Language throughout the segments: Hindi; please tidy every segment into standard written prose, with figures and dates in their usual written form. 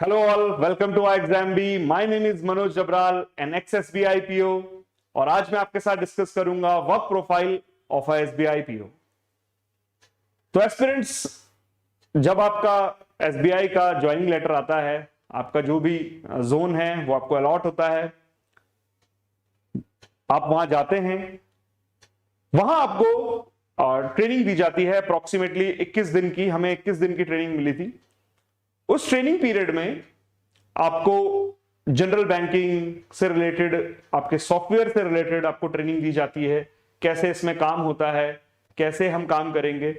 Hello all, welcome to our exam B. My name is Manoj Jabral, an ex-SBI PO और आज मैं आपके साथ डिस्कस करूंगा work profile of a SBI PO. तो एस्पिरेंट्स, जब आपका एसबीआई का ज्वाइनिंग लेटर आता है, आपका जो भी जोन है वो आपको अलॉट होता है, आप वहां जाते हैं, वहां आपको ट्रेनिंग दी जाती है अप्रोक्सीमेटली 21 दिन की। हमें 21 दिन की ट्रेनिंग मिली थी। उस ट्रेनिंग पीरियड में आपको जनरल बैंकिंग से रिलेटेड, आपके सॉफ्टवेयर से रिलेटेड आपको ट्रेनिंग दी जाती है, कैसे इसमें काम होता है, कैसे हम काम करेंगे।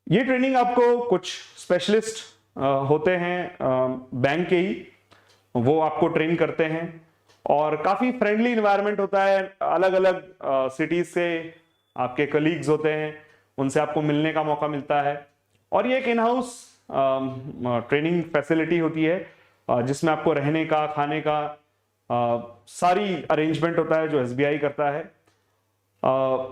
ये ट्रेनिंग आपको कुछ स्पेशलिस्ट होते हैं बैंक के ही, वो आपको ट्रेन करते हैं और काफी फ्रेंडली इन्वायरमेंट होता है। अलग अलग सिटीज से आपके कलीग्स होते हैं, उनसे आपको मिलने का मौका मिलता है और ये एक इन हाउस ट्रेनिंग फैसिलिटी होती है जिसमें आपको रहने का, खाने का सारी अरेंजमेंट होता है जो एसबीआई करता है।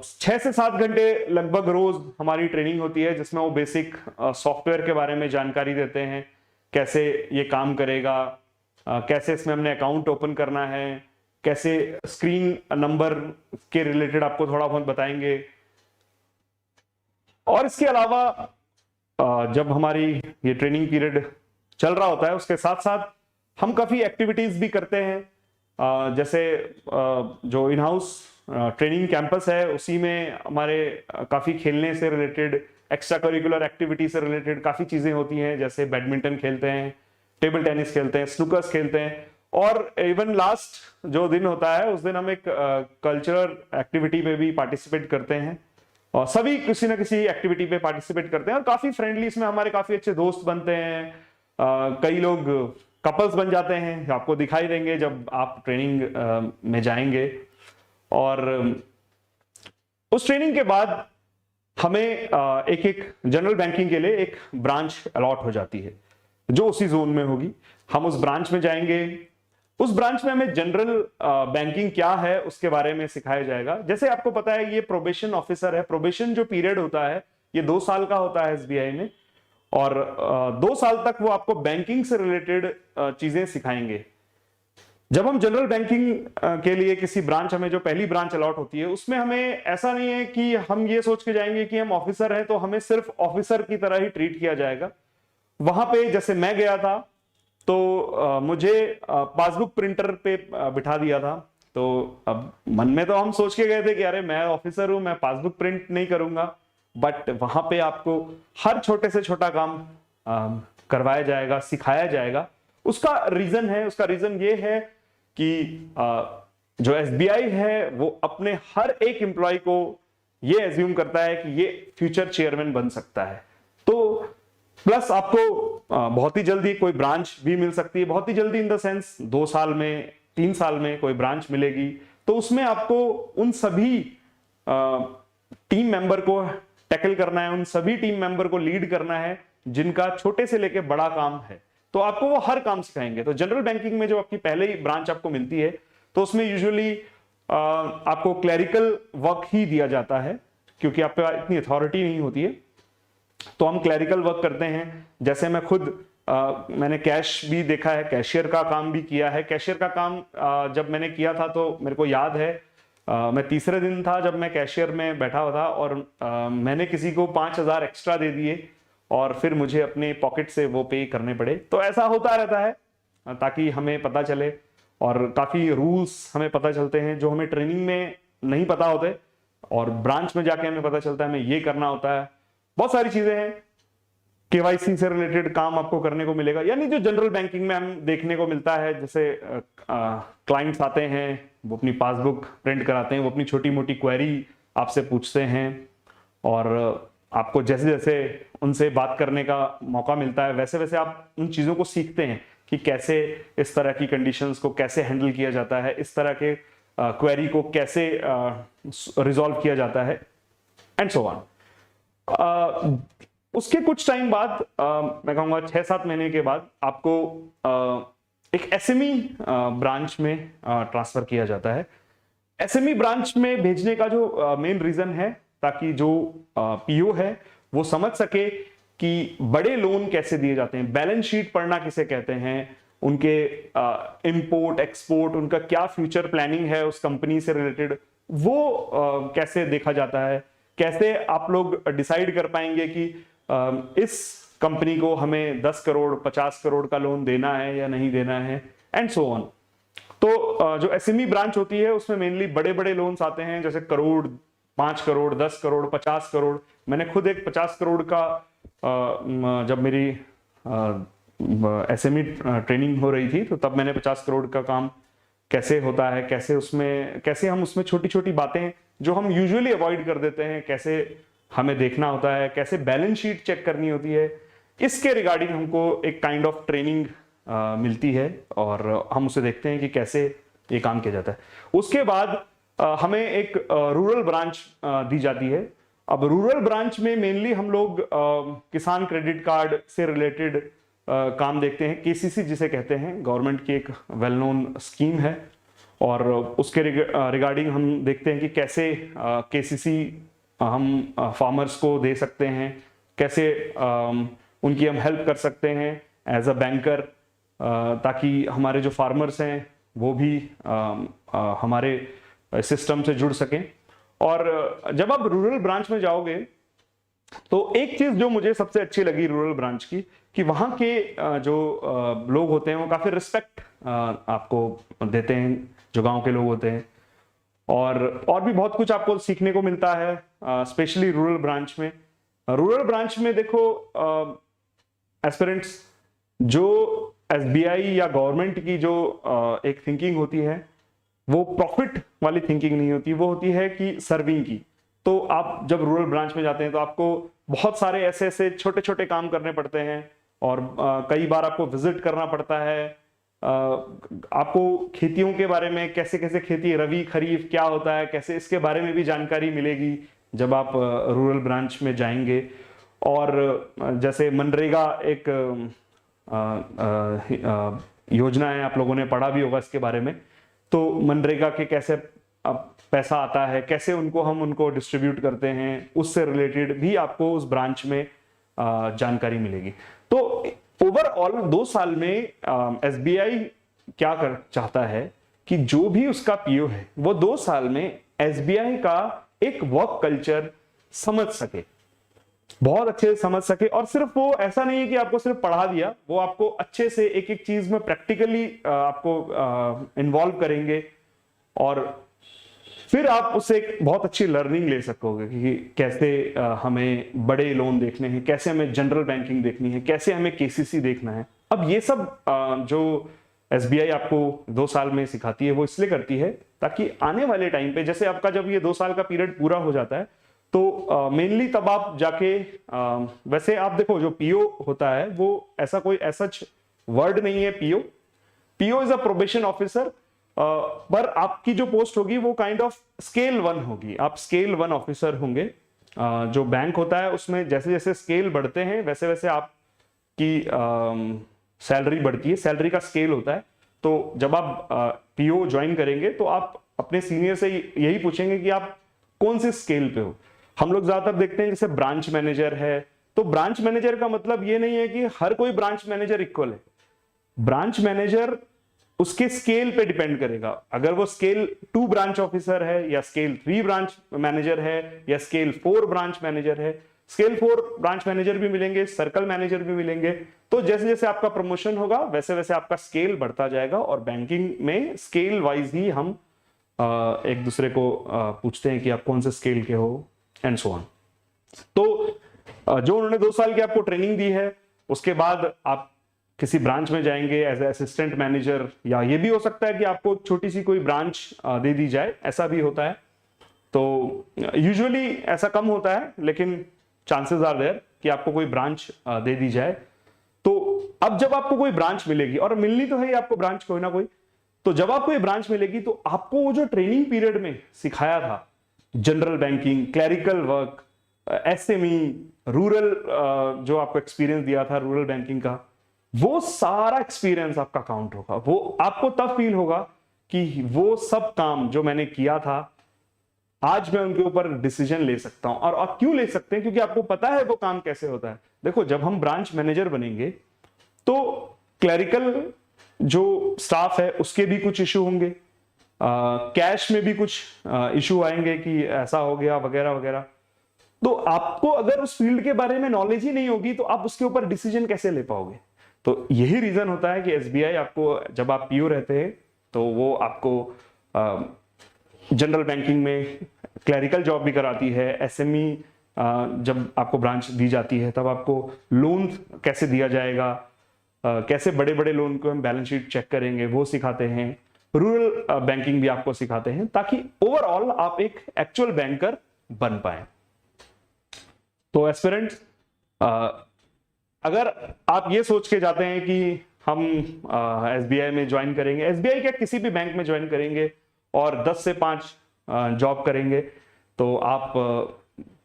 6 से 7 घंटे लगभग रोज हमारी ट्रेनिंग होती है जिसमें वो बेसिक सॉफ्टवेयर के बारे में जानकारी देते हैं, कैसे ये काम करेगा, कैसे इसमें हमने अकाउंट ओपन करना है, कैसे स्क्रीन नंबर के रिलेटेड आपको थोड़ा बहुत बताएंगे। और इसके अलावा जब हमारी ये ट्रेनिंग पीरियड चल रहा होता है उसके साथ साथ हम काफी एक्टिविटीज भी करते हैं। जैसे जो इन हाउस ट्रेनिंग कैंपस है उसी में हमारे काफी खेलने से रिलेटेड, एक्स्ट्रा करिकुलर एक्टिविटी से रिलेटेड काफी चीजें होती हैं, जैसे बैडमिंटन खेलते हैं, टेबल टेनिस खेलते हैं, स्नूकर्स खेलते हैं और इवन लास्ट जो दिन होता है उस दिन हम एक कल्चरल एक्टिविटी में भी पार्टिसिपेट करते हैं और सभी किसी ना किसी एक्टिविटी पे पार्टिसिपेट करते हैं और काफी फ्रेंडली, इसमें हमारे काफी अच्छे दोस्त बनते हैं। कई लोग कपल्स बन जाते हैं, आपको दिखाई देंगे जब आप ट्रेनिंग में जाएंगे। और उस ट्रेनिंग के बाद हमें एक एक जनरल बैंकिंग के लिए एक ब्रांच अलॉट हो जाती है जो उसी जोन में होगी। हम उस ब्रांच में जाएंगे, उस ब्रांच में हमें जनरल बैंकिंग क्या है उसके बारे में सिखाया जाएगा। जैसे आपको पता है ये प्रोबेशन ऑफिसर है, प्रोबेशन जो पीरियड होता है ये 2 साल का होता है एसबीआई में और 2 साल तक वो आपको बैंकिंग से रिलेटेड चीजें सिखाएंगे। जब हम जनरल बैंकिंग के लिए किसी ब्रांच, हमें जो पहली ब्रांच अलॉट होती है उसमें हमें ऐसा नहीं है कि हम ये सोच के जाएंगे कि हम ऑफिसर हैं तो हमें सिर्फ ऑफिसर की तरह ही ट्रीट किया जाएगा। वहां पे जैसे मैं गया था तो मुझे पासबुक प्रिंटर पे बिठा दिया था। तो अब मन में तो हम सोच के गए थे कि अरे मैं ऑफिसर हूं, मैं पासबुक प्रिंट नहीं करूंगा, बट वहां पे आपको हर छोटे से छोटा काम करवाया जाएगा, सिखाया जाएगा। उसका रीजन है, उसका रीजन ये है कि जो एसबीआई है वो अपने हर एक एम्प्लॉय को ये एज्यूम करता है कि ये फ्यूचर चेयरमैन बन सकता है। तो प्लस आपको बहुत ही जल्दी कोई ब्रांच भी मिल सकती है, बहुत ही जल्दी इन द सेंस 2 साल में, 3 साल में कोई ब्रांच मिलेगी। तो उसमें आपको उन सभी टीम मेंबर को टैकल करना है, उन सभी टीम मेंबर को लीड करना है जिनका छोटे से लेके बड़ा काम है। तो आपको वो हर काम सिखाएंगे। तो जनरल बैंकिंग में जो आपकी पहले ही ब्रांच आपको मिलती है तो उसमें यूजुअली आपको क्लरिकल वर्क ही दिया जाता है क्योंकि आप पे इतनी अथॉरिटी नहीं होती है, तो हम क्लरिकल वर्क करते हैं। जैसे मैं खुद मैंने कैश भी देखा है, कैशियर का काम भी किया है। कैशियर का काम जब मैंने किया था तो मेरे को याद है मैं तीसरे दिन था जब मैं कैशियर में बैठा हुआ था और मैंने किसी को 5,000 एक्स्ट्रा दे दिए और फिर मुझे अपने पॉकेट से वो पे करने पड़े। तो ऐसा होता रहता है ताकि हमें पता चले और काफी रूल्स हमें पता चलते हैं जो हमें ट्रेनिंग में नहीं पता होते और ब्रांच में जाके हमें पता चलता है हमें ये करना होता है। बहुत सारी चीजें हैं, केवाईसी से रिलेटेड काम आपको करने को मिलेगा, यानी जो जनरल बैंकिंग में हम देखने को मिलता है। जैसे क्लाइंट्स आते हैं, वो अपनी पासबुक प्रिंट कराते हैं, वो अपनी छोटी मोटी क्वेरी आपसे पूछते हैं और आपको जैसे जैसे उनसे बात करने का मौका मिलता है वैसे वैसे आप उन चीजों को सीखते हैं कि कैसे इस तरह की कंडीशंस को कैसे हैंडल किया जाता है, इस तरह के क्वेरी को कैसे रिजॉल्व किया जाता है एंड सो ऑन। उसके कुछ टाइम बाद मैं कहूंगा 6-7 महीने के बाद आपको एक एसएमई ब्रांच में ट्रांसफर किया जाता है। एसएमई ब्रांच में भेजने का जो मेन रीजन है ताकि जो पीओ है वो समझ सके कि बड़े लोन कैसे दिए जाते हैं, बैलेंस शीट पढ़ना किसे कहते हैं, उनके इंपोर्ट एक्सपोर्ट, उनका क्या फ्यूचर प्लानिंग है उस कंपनी से रिलेटेड, वो कैसे देखा जाता है, कैसे आप लोग डिसाइड कर पाएंगे कि इस कंपनी को हमें 10 करोड़ 50 करोड़ का लोन देना है या नहीं देना है, एंड सो ऑन। तो जो एसएमई ब्रांच होती है उसमें मेनली बड़े बड़े लोन्स आते हैं, जैसे करोड़, 5 करोड़, 10 करोड़, 50 करोड़। मैंने खुद एक 50 करोड़ का जब मेरी एसएमई ट्रेनिंग हो रही थी तो तब मैंने 50 करोड़ का काम कैसे होता है, कैसे हम उसमें छोटी छोटी बातें जो हम यूजुअली अवॉइड कर देते हैं, कैसे हमें देखना होता है, कैसे बैलेंस शीट चेक करनी होती है, इसके रिगार्डिंग हमको एक काइंड ऑफ ट्रेनिंग मिलती है और हम उसे देखते हैं कि कैसे ये काम किया जाता है। उसके बाद हमें एक रूरल ब्रांच दी जाती है। अब रूरल ब्रांच में मेनली हम लोग किसान क्रेडिट कार्ड से रिलेटेड काम देखते हैं, केसीसी जिसे कहते हैं, गवर्नमेंट की एक वेल नोन स्कीम है, और उसके रिगार्डिंग हम देखते हैं कि कैसे केसीसी हम फार्मर्स को दे सकते हैं, कैसे उनकी हम हेल्प कर सकते हैं एज अ बैंकर, ताकि हमारे जो फार्मर्स हैं वो भी हमारे सिस्टम से जुड़ सकें। और जब आप रूरल ब्रांच में जाओगे तो एक चीज जो मुझे सबसे अच्छी लगी रूरल ब्रांच की, कि वहां के जो लोग होते हैं वो काफी रिस्पेक्ट आपको देते हैं, जो गांव के लोग होते हैं, और भी बहुत कुछ आपको सीखने को मिलता है, स्पेशली रूरल ब्रांच में। रूरल ब्रांच में देखो एस्पिरेंट्स, जो एसबीआई या गवर्नमेंट की जो एक थिंकिंग होती है वो प्रॉफिट वाली थिंकिंग नहीं होती, वो होती है कि सर्विंग की। तो आप जब रूरल ब्रांच में जाते हैं तो आपको बहुत सारे ऐसे ऐसे छोटे छोटे काम करने पड़ते हैं, और कई बार आपको विजिट करना पड़ता है, आपको खेतियों के बारे में, कैसे कैसे खेती, रवि खरीफ क्या होता है, कैसे, इसके बारे में भी जानकारी मिलेगी जब आप रूरल ब्रांच में जाएंगे। और जैसे मनरेगा एक योजना है, आप लोगों ने पढ़ा भी होगा इसके बारे में, तो मनरेगा के कैसे पैसा आता है, कैसे हम उनको डिस्ट्रीब्यूट करते हैं, उससे रिलेटेड भी आपको उस ब्रांच में जानकारी मिलेगी। तो ओवरऑल 2 साल में एसबीआई क्या कर चाहता है कि जो भी उसका पीओ है वो 2 साल में एसबीआई का एक वर्क कल्चर समझ सके, बहुत अच्छे से समझ सके। और सिर्फ वो ऐसा नहीं है कि आपको सिर्फ पढ़ा दिया, वो आपको अच्छे से एक एक चीज में प्रैक्टिकली आपको इन्वॉल्व करेंगे, और फिर आप उससे एक बहुत अच्छी लर्निंग ले सकोगे कि कैसे हमें बड़े लोन देखने हैं, कैसे हमें जनरल बैंकिंग देखनी है, कैसे हमें केसीसी देखना है। अब ये सब जो एसबीआई आपको 2 साल में सिखाती है वो इसलिए करती है ताकि आने वाले टाइम पे, जैसे आपका जब ये 2 साल का पीरियड पूरा हो जाता है तो मेनली तब आप जाके वैसे आप देखो जो पीओ होता है वो ऐसा कोई ऐसा वर्ड नहीं है। PO is a probation officer, पर आपकी जो पोस्ट होगी वो काइंड ऑफ स्केल 1 होगी, आप स्केल 1 ऑफिसर होंगे। जो बैंक होता है उसमें जैसे जैसे स्केल बढ़ते हैं वैसे वैसे आपकी सैलरी बढ़ती है, सैलरी का स्केल होता है। तो जब आप पीओ ज्वाइन करेंगे तो आप अपने सीनियर से यही पूछेंगे कि आप कौन से स्केल पे हो। हम लोग ज्यादातर देखते हैं जैसे ब्रांच मैनेजर है, तो ब्रांच मैनेजर का मतलब ये नहीं है कि हर कोई ब्रांच मैनेजर इक्वल है। ब्रांच मैनेजर उसके स्केल पे डिपेंड करेगा, अगर वो स्केल 2 ब्रांच ऑफिसर है या स्केल 3 ब्रांच मैनेजर है या स्केल 4 ब्रांच मैनेजर है। स्केल 4 ब्रांच मैनेजर भी मिलेंगे, सर्कल मैनेजर भी मिलेंगे। तो जैसे जैसे आपका प्रमोशन होगा वैसे वैसे आपका स्केल बढ़ता जाएगा, और बैंकिंग में स्केल वाइज ही हम एक दूसरे को पूछते हैं कि आप कौन से स्केल के हो, एंड सो ऑन। तो जो उन्होंने 2 साल की आपको ट्रेनिंग दी है, उसके बाद आप किसी ब्रांच में जाएंगे एज असिस्टेंट मैनेजर, या ये भी हो सकता है कि आपको छोटी सी कोई ब्रांच दे दी जाए, ऐसा भी होता है। तो यूजुअली ऐसा कम होता है, लेकिन चांसेस आर देयर कि आपको कोई ब्रांच दे दी जाए। तो अब जब आपको कोई ब्रांच मिलेगी, और मिलनी तो है ही आपको ब्रांच कोई ना कोई, तो जब आपको ये ब्रांच मिलेगी तो आपको वो जो ट्रेनिंग पीरियड में सिखाया था, general banking, clerical work, SME, rural जो आपको एक्सपीरियंस दिया था रूरल बैंकिंग का, वो सारा एक्सपीरियंस आपका काउंट होगा। वो आपको तब फील होगा कि वो सब काम जो मैंने किया था आज मैं उनके ऊपर डिसीजन ले सकता हूं। और आप क्यों ले सकते हैं? क्योंकि आपको पता है वो काम कैसे होता है। देखो जब हम ब्रांच मैनेजर बनेंगे तो क्लरिकल जो स्टाफ है उसके भी कुछ इशू होंगे, कैश में भी कुछ इशू आएंगे कि ऐसा हो गया वगैरह वगैरह। तो आपको अगर उस फील्ड के बारे में नॉलेज ही नहीं होगी तो आप उसके ऊपर डिसीजन कैसे ले पाओगे। तो यही रीजन होता है कि एसबीआई आपको, जब आप पीओ रहते हैं तो वो आपको जनरल बैंकिंग में क्लरिकल जॉब भी कराती है। एसएमई जब आपको ब्रांच दी जाती है तब आपको लोन कैसे दिया जाएगा, कैसे बड़े बड़े लोन को हम बैलेंस शीट चेक करेंगे वो सिखाते हैं। रूरल बैंकिंग भी आपको सिखाते हैं ताकि ओवरऑल आप एक एक्चुअल बैंकर बन पाए। तो एस्पिरेंट्स, अगर आप ये सोच के जाते हैं कि हम एसबीआई में ज्वाइन करेंगे, एसबीआई क्या किसी भी बैंक में ज्वाइन करेंगे और 10 से 5 जॉब करेंगे, तो आप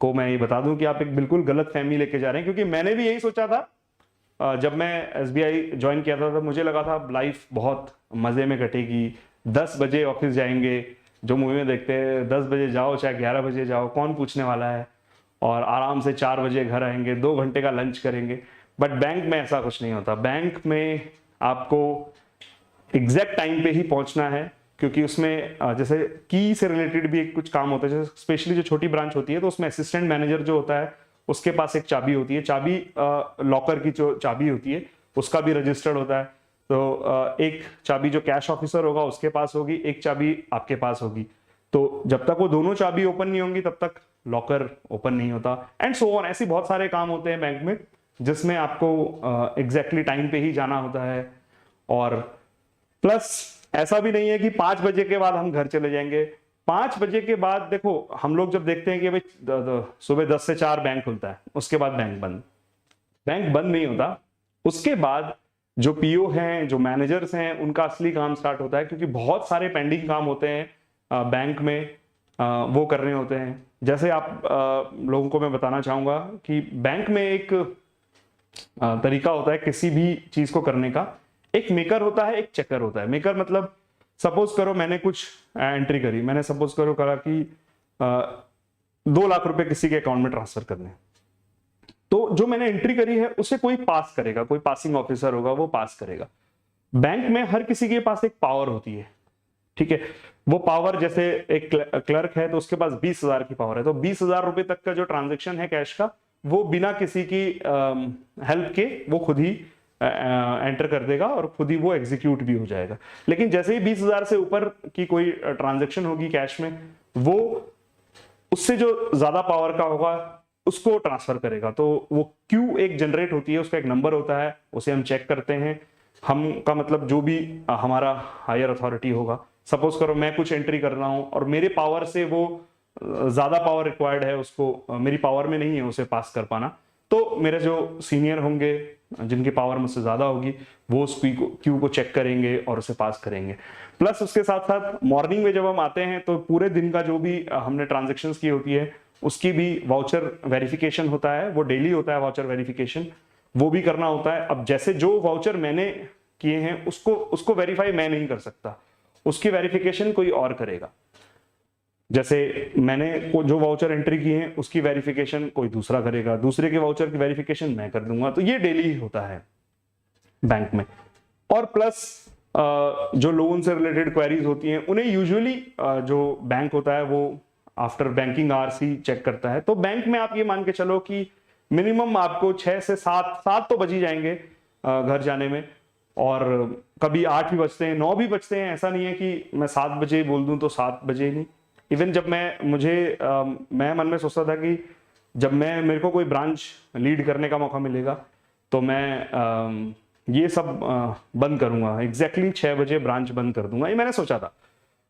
को मैं ये बता दूं कि आप एक बिल्कुल गलत फहमी लेके जा रहे हैं। क्योंकि मैंने भी यही सोचा था जब मैं एसबीआई ज्वाइन किया था, तब मुझे लगा था लाइफ बहुत मजे में कटेगी, 10 बजे ऑफिस जाएंगे, जो मूवी में देखते हैं 10 बजे जाओ चाहे 11 बजे जाओ कौन पूछने वाला है, और आराम से 4 बजे घर आएंगे, 2 घंटे का लंच करेंगे। बट बैंक में ऐसा कुछ नहीं होता। बैंक में आपको एग्जैक्ट टाइम पे ही पहुंचना है, क्योंकि उसमें जैसे की से रिलेटेड भी एक कुछ काम होता है। जैसे स्पेशली जो छोटी ब्रांच होती है तो उसमें असिस्टेंट मैनेजर जो होता है उसके पास एक चाबी होती है, चाबी लॉकर की जो चाबी होती है उसका भी रजिस्टर्ड होता है। तो एक चाबी जो कैश ऑफिसर होगा उसके पास होगी, एक चाबी आपके पास होगी। तो जब तक वो दोनों चाबी ओपन नहीं होंगी तब तक लॉकर ओपन नहीं होता, एंड सो ऑन। ऐसे बहुत सारे काम होते हैं बैंक में जिसमें आपको एग्जैक्टली टाइम पे ही जाना होता है। और प्लस ऐसा भी नहीं है कि 5 बजे के बाद हम घर चले जाएंगे। 5 बजे के बाद देखो हम लोग जब देखते हैं कि भाई सुबह 10 से 4 बैंक खुलता है, उसके बाद बैंक बंद। बैंक बंद नहीं होता, उसके बाद जो पीओ हैं, जो मैनेजर्स हैं, उनका असली काम स्टार्ट होता है, क्योंकि बहुत सारे पेंडिंग काम होते हैं बैंक में, वो करने होते हैं। जैसे आप लोगों को मैं बताना चाहूंगा कि बैंक में एक तरीका होता है किसी भी चीज को करने का। एक मेकर होता है, एक चेकर होता है। मेकर मतलब सपोज करो मैंने कुछ एंट्री करी, मैंने सपोज करो करा कि 2 लाख रुपए किसी के अकाउंट में ट्रांसफर करने, तो जो मैंने एंट्री करी है उसे कोई पास करेगा, कोई पासिंग ऑफिसर होगा वो पास करेगा। बैंक में हर किसी के पास एक पावर होती है, ठीक है। वो पावर, जैसे एक क्लर्क है तो उसके पास 20,000 की पावर है, तो 20,000 रुपए तक का जो ट्रांजेक्शन है कैश का, वो बिना किसी की हेल्प के वो खुद ही एंटर कर देगा और खुद ही वो एग्जीक्यूट भी हो जाएगा। लेकिन जैसे ही 20,000 से ऊपर की कोई ट्रांजेक्शन होगी कैश में, वो उससे जो ज्यादा पावर का होगा उसको ट्रांसफर करेगा। तो वो क्यू एक जनरेट होती है, उसका एक नंबर होता है, उसे हम चेक करते हैं। हम का मतलब जो भी हमारा हायर अथॉरिटी होगा, सपोज करो मैं कुछ एंट्री कर रहा हूं और मेरे पावर से वो ज्यादा पावर रिक्वायर्ड है, उसको मेरी पावर में नहीं है उसे पास कर पाना, तो मेरे जो सीनियर होंगे जिनकी पावर मुझसे ज्यादा होगी वो उस क्यू को चेक करेंगे और उसे पास करेंगे। प्लस उसके साथ साथ मॉर्निंग में जब हम आते हैं तो पूरे दिन का जो भी हमने ट्रांजेक्शन्स की होती है उसकी भी वाउचर वेरिफिकेशन होता है, वो डेली होता है वाउचर वेरिफिकेशन, वो भी करना होता है। अब जैसे जो वाउचर मैंने किए हैं उसको वेरीफाई मैं नहीं कर सकता, उसकी वेरिफिकेशन कोई और करेगा। जैसे मैंने जो वाउचर एंट्री किए हैं उसकी वेरिफिकेशन कोई दूसरा करेगा, दूसरे के वाउचर की वेरिफिकेशन मैं कर दूंगा। तो ये डेली होता है बैंक में। और प्लस जो लोन से रिलेटेड क्वेरीज होती हैं उन्हें यूजुअली जो बैंक होता है वो आफ्टर बैंकिंग आवर्स ही चेक करता है। तो बैंक में आप ये मान के चलो कि मिनिमम आपको 6 से 7 तो बज ही जाएंगे घर जाने में, और कभी 8 भी बजते हैं, 9 भी बजते हैं। ऐसा नहीं है कि मैं 7 बजे बोल दूं तो 7 बजे नहीं। इवन जब मैं मन में सोचता था कि जब मेरे को कोई ब्रांच लीड करने का मौका मिलेगा तो मैं ये सब बंद करूंगा, एग्जैक्टली 6 बजे ब्रांच बंद कर दूंगा, ये मैंने सोचा था।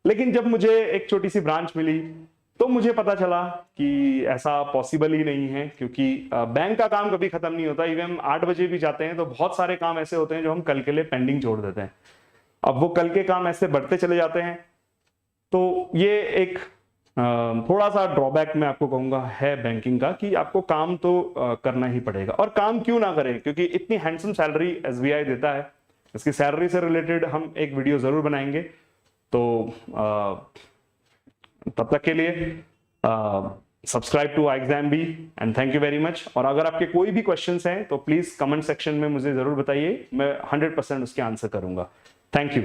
लेकिन जब मुझे एक छोटी सी ब्रांच मिली तो मुझे पता चला कि ऐसा पॉसिबल ही नहीं है, क्योंकि बैंक का काम कभी खत्म नहीं होता। इवन हम 8 बजे भी जाते हैं तो बहुत सारे काम ऐसे होते हैं जो हम कल के लिए पेंडिंग छोड़ देते हैं। अब वो कल के काम ऐसे बढ़ते चले जाते हैं। तो ये एक थोड़ा सा ड्रॉबैक मैं आपको कहूंगा है बैंकिंग का, कि आपको काम तो करना ही पड़ेगा। और काम क्यों ना करें, क्योंकि इतनी हैंडसम सैलरी एसबीआई देता है। इसकी सैलरी से रिलेटेड हम एक वीडियो जरूर बनाएंगे। तो तब तक के लिए subscribe to exam B and thank you very much. और अगर आपके कोई भी क्वेश्चंस हैं तो प्लीज कमेंट सेक्शन में मुझे जरूर बताइए, मैं 100% उसके आंसर करूंगा। Thank you.